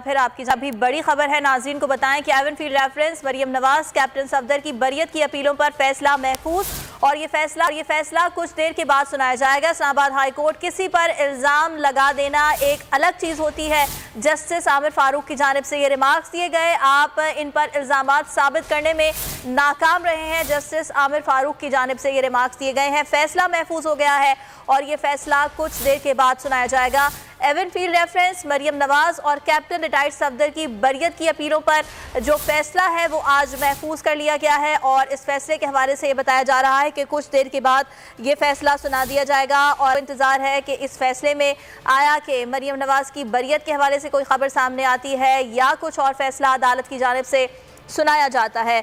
फिर आपकी अभी बड़ी खबर है, नाज़रीन को बताएं कि Avenfield reference Maryam Nawaz captain Safdar की बरियत की अपीलों पर फैसला महफूज और ये फैसला कुछ देर के बाद सुनाया जाएगा। इस्लामाबाद हाई कोर्ट किसी पर इल्ज़ाम लगा देना एक अलग चीज़ होती है। जस्टिस आमिर फारूक की जानिब से ये रिमार्क्स दिए गए, आप इन पर इल्ज़ामात साबित करने में नाकाम रहे हैं। जस्टिस आमिर फारूक की जानिब से ये रिमार्क्स दिए गए हैं, फैसला महफूज हो गया है और ये फैसला कुछ देर के बाद सुनाया जाएगा। एवनफील्ड रेफरेंस मरियम नवाज और कैप्टन रिटायर्ड सफदर की बरियत की अपीलों पर जो फैसला है वो आज महफूज कर लिया गया है और इस फैसले के हवाले से ये बताया जा रहा है कि कुछ देर के बाद ये फैसला सुना दिया जाएगा और इंतज़ार है कि इस फैसले में आया कि मरियम नवाज की बरियत के हवाले से कोई खबर सामने आती है या कुछ और फैसला अदालत की जानिब से सुनाया जाता है।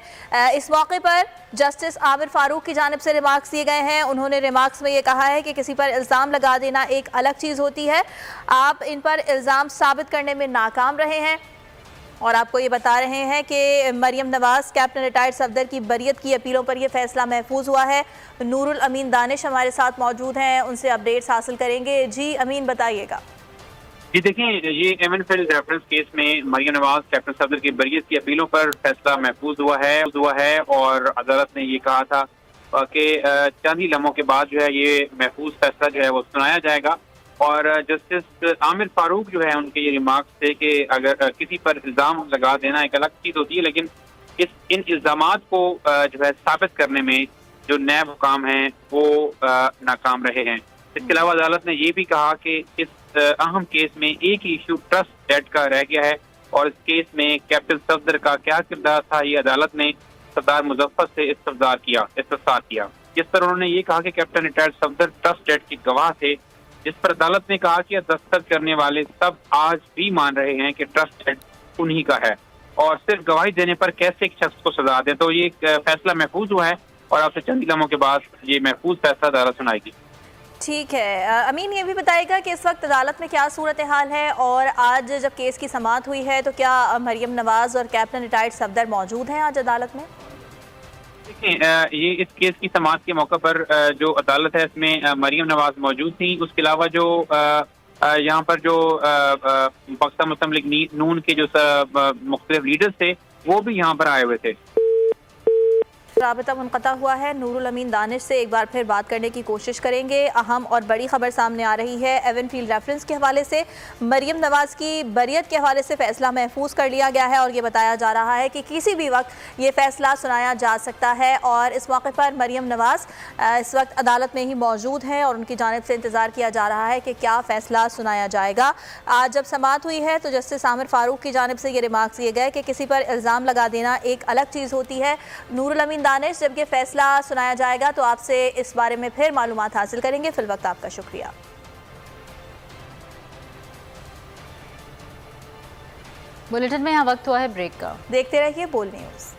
इस मौके पर जस्टिस आमिर फारूक की जानिब से रिमार्क्स दिए गए हैं। उन्होंने रिमार्क्स में ये कहा है कि किसी पर इल्ज़ाम लगा देना एक अलग चीज़ होती है, आप इन पर इल्ज़ाम साबित करने में नाकाम रहे हैं और आपको ये बता रहे हैं कि मरियम नवाज कैप्टन रिटायर्ड सफदर की बरियत की अपीलों पर यह फैसला महफूज हुआ है। नूरुल अमीन दानिश हमारे साथ मौजूद हैं, उनसे अपडेट्स हासिल करेंगे। जी अमीन, बताइएगा। जी देखिए, ये एवनफील्ड रेफरेंस केस में मरियम नवाज कैप्टन सफदर की बरियत की अपीलों पर फैसला महफूज हुआ है और अदालत ने ये कहा था कि चंद ही लम्हों के बाद जो है ये महफूज फैसला जो है वो सुनाया जाएगा। और जस्टिस आमिर फारूक जो है उनके ये रिमार्क्स थे कि अगर किसी पर इल्ज़ाम लगा देना एक अलग चीज़ होती है, लेकिन इन इल्ज़ामात को जो है साबित करने में जो नैब हुकाम हैं वो नाकाम रहे हैं। इसके अलावा अदालत ने ये भी कहा कि इस अहम केस में एक ही इशू ट्रस्ट डेट का रह गया है और इस केस में कैप्टन सफदर का क्या किरदार था ये अदालत ने सरदार मुजफ्फर से इस्तफसार किया, जिस पर उन्होंने ये कहा कि captain retired Safdar trust deed के गवाह थे, जिस पर अदालत ने कहा कि दस्तखत करने वाले सब आज भी मान रहे हैं कि ट्रस्ट डेट उन्हीं का है और सिर्फ गवाही देने पर कैसे एक शख्स को सजा दें। तो ये फैसला महफूज हुआ है और आपसे चंद लम्हों के बाद ये महफूज फैसला अदालत सुनाएगी। ठीक है अमीन, ये भी बताएगा कि इस वक्त अदालत में क्या सूरत हाल है और आज जब केस की समाअत हुई है तो क्या मरियम नवाज और कैप्टन रिटायर्ड सफदर मौजूद हैं आज अदालत में? देखिए, ये इस केस की समाअत के मौके पर जो अदालत है इसमें मरियम नवाज मौजूद थी। उसके अलावा जो यहाँ पर जो पाकिस्तान मुस्लिम लीग नून के जो मुख्तलिफ लीडर्स थे वो भी यहाँ पर आए हुए थे। राबता मुनक़ता हुआ है। नूरुल अमीन दानिश से एक बार फिर बात करने की कोशिश करेंगे। अहम और बड़ी खबर सामने आ रही है। एवनफील्ड रेफरेंस के हवाले से मरियम नवाज की बरियत के हवाले से फैसला महफूज कर लिया गया है और ये बताया जा रहा है कि किसी भी वक्त ये फैसला सुनाया जा सकता है और इस मौके पर मरियम नवाज इस वक्त अदालत में ही मौजूद हैं और उनकी जानिब से इंतज़ार किया जा रहा है कि क्या फैसला सुनाया जाएगा। आज जब समाअत हुई है तो जस्टिस आमिर फारूक की जानिब से ये रिमार्क्स दिए गए कि किसी पर इल्ज़ाम लगा देना एक अलग चीज़ होती है। नूरुल अमीन दानिश, जब ये फैसला सुनाया जाएगा तो आपसे इस बारे में फिर मालूमात हासिल करेंगे। फिल वक्त आपका शुक्रिया। बुलेटिन में यहाँ वक्त हुआ है ब्रेक का, देखते रहिए बोल न्यूज़।